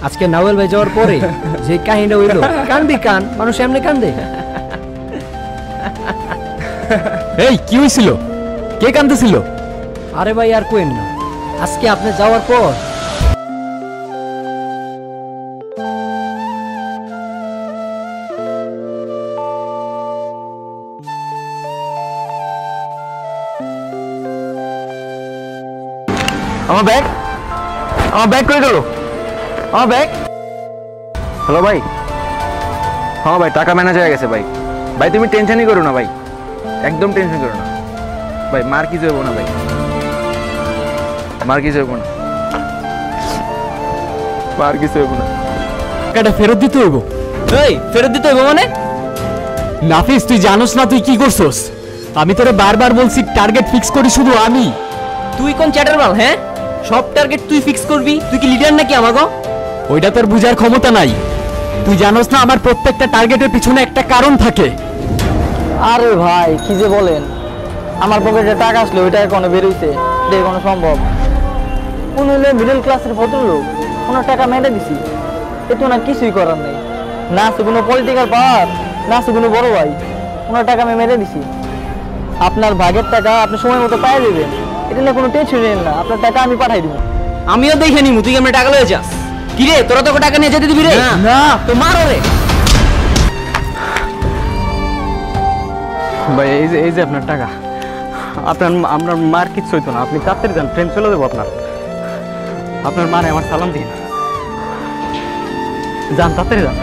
আজকে নাওয়েল ভাই যাওয়ার পরে যে কাহিনীটা হইলো, কানবি কান, মানুষ এমনি কান্দে। এই কি হয়েছিল? কে কান্দতেছিল? আরে ভাই আর কোয়েন না, আজকে আপনি যাওয়ার পর আমার ব্যাগ কই গেল? আমার ব্যাগ। হ্যালো ভাই। হ্যাঁ ভাই, টাকা ম্যানেজ হয়ে গেছে ভাই। ভাই তুমি টেনশনই করো না ভাই, একদম টেনশন করো না ভাই। মার কিছু হইব না ভাই, মার কিছু হইব না, মার কিছু হইব না। টাকাটা ফেরত দিতে হইব। এই ফেরত দিতে হইব মানে? নাফিস তুই জানোস না তুই কি করছস? আমি তোরে বারবার বলছি টার্গেট ফিক্স করি শুধু আমি। তুই কোন চ্যাটারবাল? হ্যাঁ, সব টার্গেট তুই ফিক্স করবি? তুই কি লিডার নাকি আমাগো? ওইটা তোর বুঝার ক্ষমতা নাই। তুই জানোস না আমার প্রত্যেকটা টার্গেটের পিছনে একটা কারণ থাকে। আরে ভাই কি যে বলেন, আমার পকেটে টাকা আসলে ওইটা এখনো বেরোইছে, এটা কোনো সম্ভব? উনি হলে মিডল ক্লাসের ভদ্রলোক, ওনার টাকা মেরে দিছি, এতে ওনার কিছুই করার নেই। না আছে কোনো পলিটিক্যাল পাওয়ার, না আছে কোনো বড় ভাই, ওনার টাকা আমি মেরে দিছি। আপনার ভাগের টাকা আপনি সময় মতো পাই দেবেন, এটা নিয়ে কোনো টেনশন নেন না, আপনার টাকা আমি পাঠাই দিব। আমিও দেখে নিমু তুই কেমন টাকা লয়ে যাস। কি রে, তোরা তোকে টাকা নিয়ে যেতে দিবি রে? না তো মারো রে। ভাই এই যে আপনার টাকা, আপনার মার কিচ্ছু হইতো না, আপনি তাড়াতাড়ি যান, ট্রেন চলে দেবো আপনার মারে আমার সালাম দিন, যান তাড়াতাড়ি যান।